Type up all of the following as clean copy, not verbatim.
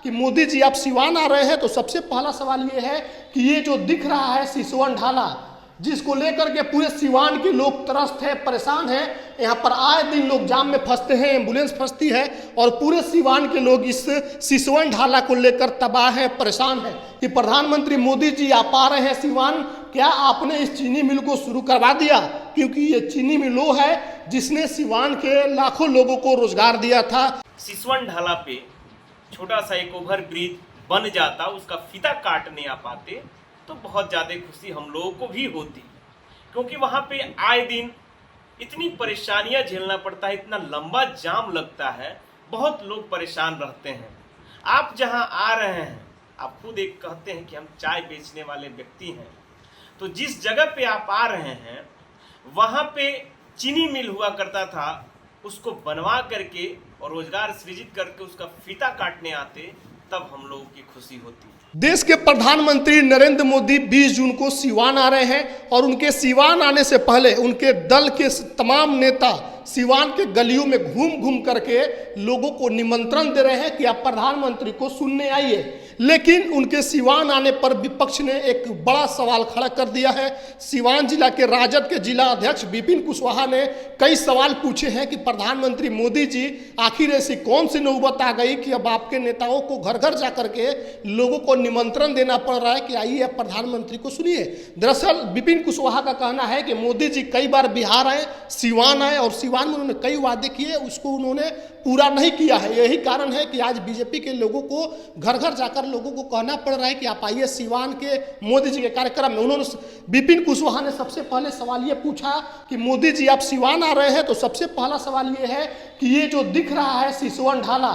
कि मोदी जी आप सिवान आ रहे हैं तो सबसे पहला सवाल ये है कि ये जो दिख रहा है सिसवन ढाला, जिसको लेकर के पूरे सिवान के लोग त्रस्त है, परेशान है। यहाँ पर आए दिन लोग जाम में फंसते हैं, एम्बुलेंस फंसती है और पूरे सिवान के लोग इस सिसवन ढाला को लेकर तबाह है, परेशान है कि प्रधानमंत्री मोदी जी आप आ रहे हैं सिवान, क्या आपने इस चीनी मिल को शुरू करवा दिया? क्योंकि ये चीनी मिल वो है जिसने सिवान के लाखों लोगों को रोजगार दिया था। सिसवन ढाला पे छोटा सा एक ओवर ब्रिज बन जाता, उसका फीता काटने आ पाते तो बहुत ज़्यादा खुशी हम लोगों को भी होती, क्योंकि वहाँ पे आए दिन इतनी परेशानियाँ झेलना पड़ता है, इतना लंबा जाम लगता है, बहुत लोग परेशान रहते हैं। आप जहाँ आ रहे हैं, आप खुद एक कहते हैं कि हम चाय बेचने वाले व्यक्ति हैं, तो जिस जगह पे आप आ रहे हैं वहाँ पे चीनी मिल हुआ करता था, उसको बनवा करके और रोजगार सृजित करके उसका फीता काटने आते, तब हम लोगों की खुशी होती। देश के प्रधानमंत्री नरेंद्र मोदी 20 जून को सिवान आ रहे हैं और उनके सिवान आने से पहले उनके दल के तमाम नेता सिवान के गलियों में घूम घूम करके लोगों को निमंत्रण दे रहे हैं कि आप प्रधानमंत्री को सुनने आइए। लेकिन उनके सिवान आने पर विपक्ष ने एक बड़ा सवाल खड़ा कर दिया है। सिवान जिला के राजद के जिला अध्यक्ष विपिन कुशवाहा ने कई सवाल पूछे हैं कि प्रधानमंत्री मोदी जी आखिर ऐसी कौन सी नौबत आ गई कि अब आपके नेताओं को घर घर जा करके लोगों को निमंत्रण देना पड़ रहा है कि आइए आप प्रधानमंत्री को सुनिए। दरअसल विपिन कुशवाहा का कहना है कि मोदी जी कई बार बिहार आए, सिवान आए और सिवान में उन्होंने कई वादे किए, उसको उन्होंने पूरा नहीं किया है। यही कारण है कि आज बीजेपी के लोगों को घर घर जाकर लोगों को कहना पड़ रहा है कि आप आइए सिवान के मोदी जी के कार्यक्रम में। उन्होंने विपिन कुशवाहा ने सबसे पहले सवाल ये पूछा कि मोदी जी आप सिवान आ रहे हैं तो सबसे पहला सवाल ये है कि ये जो दिख रहा है सिसवन ढाला,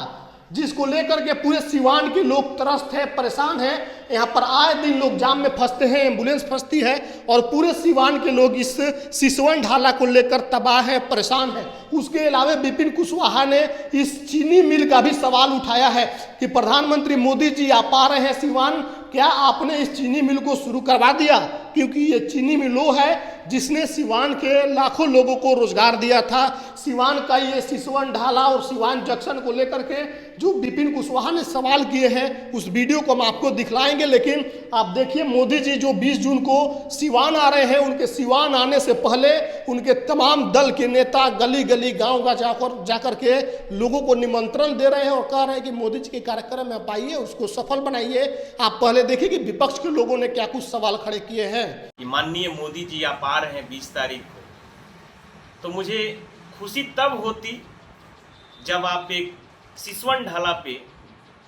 जिसको लेकर के पूरे सिवान के लोग त्रस्त है, परेशान है। यहाँ पर आए दिन लोग जाम में फंसते हैं, एम्बुलेंस फंसती है और पूरे सिवान के लोग इस सिसवन ढाला को लेकर तबाह है, परेशान है। उसके अलावा विपिन कुशवाहा ने इस चीनी मिल का भी सवाल उठाया है कि प्रधानमंत्री मोदी जी आप आ रहे हैं सिवान, क्या आपने इस चीनी मिल को शुरू करवा दिया? क्योंकि ये चीनी मिल वो है जिसने सिवान के लाखों लोगों को रोजगार दिया था। सिवान का ये सिसवन ढाला और सिवान जंक्शन को लेकर के जो विपिन कुशवाहा ने सवाल किए हैं, उस वीडियो को हम आपको दिखलाएंगे। लेकिन आप देखिए मोदी जी जो 20 जून को सिवान आ रहे हैं, उनके सिवान आने से पहले उनके तमाम दल के नेता गली गली गाँव गाँव जाकर के लोगों को निमंत्रण दे रहे हैं और कह रहे हैं कि मोदी जी के कार्यक्रम में आप आइए, उसको सफल बनाइए। आप पहले देखिए कि विपक्ष के लोगों ने क्या कुछ सवाल खड़े किए हैं। माननीय मोदी जी आप आ रहे हैं 20 तारीख को, तो मुझे खुशी तब होती जब आप एक सिसवन ढाला पे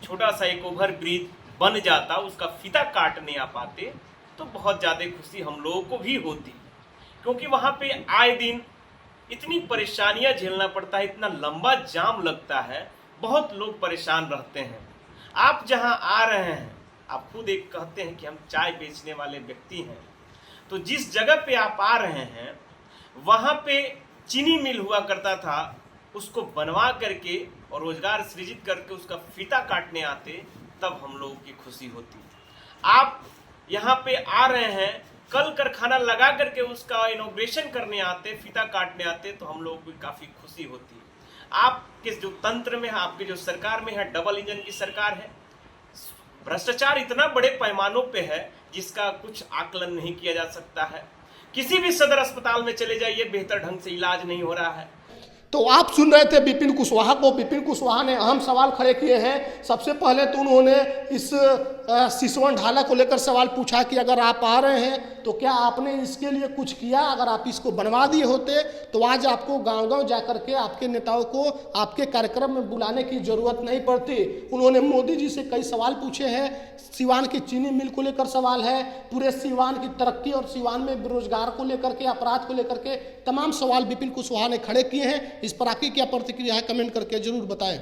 छोटा सा एक ओवर ब्रिज बन जाता, उसका फीता काटने आ पाते तो बहुत ज़्यादा खुशी हम लोगों को भी होती, क्योंकि वहाँ पे आए दिन इतनी परेशानियाँ झेलना पड़ता है, इतना लंबा जाम लगता है, बहुत लोग परेशान रहते हैं। आप जहाँ आ रहे हैं, आप खुद एक कहते हैं कि हम चाय बेचने वाले व्यक्ति हैं, तो जिस जगह पे आप आ रहे हैं वहाँ पे चीनी मिल हुआ करता था, उसको बनवा करके और रोजगार सृजित करके उसका फीता काटने आते, तब हम लोगों की खुशी होती। आप यहाँ पे आ रहे हैं, कल कारखाना लगा करके उसका इनॉग्रेशन करने आते, फीता काटने आते, तो हम लोगों को काफ़ी खुशी होती। आपके जो तंत्र में है, आपके जो सरकार में है, डबल इंजन की सरकार है, भ्रष्टाचार इतना बड़े पैमानों पे है जिसका कुछ आकलन नहीं किया जा सकता है। किसी भी सदर अस्पताल में चले जाइए, बेहतर ढंग से इलाज नहीं हो रहा है। तो आप सुन रहे थे विपिन कुशवाहा को। विपिन कुशवाहा ने अहम सवाल खड़े किए हैं। सबसे पहले तो उन्होंने इस सिसवन ढाला को लेकर सवाल पूछा कि अगर आप आ रहे हैं तो क्या आपने इसके लिए कुछ किया? अगर आप इसको बनवा दिए होते तो आज आपको गांव-गांव जाकर के आपके नेताओं को आपके कार्यक्रम में बुलाने की जरूरत नहीं पड़ती। उन्होंने मोदी जी से कई सवाल पूछे हैं। सिवान की चीनी मिल को लेकर सवाल है, पूरे सिवान की तरक्की और सिवान में बेरोजगार को लेकर के, अपराध को लेकर के तमाम सवाल विपिन कुशवाहा ने खड़े किए हैं। इस पर आपकी क्या प्रतिक्रिया है, कमेंट करके जरूर बताएं।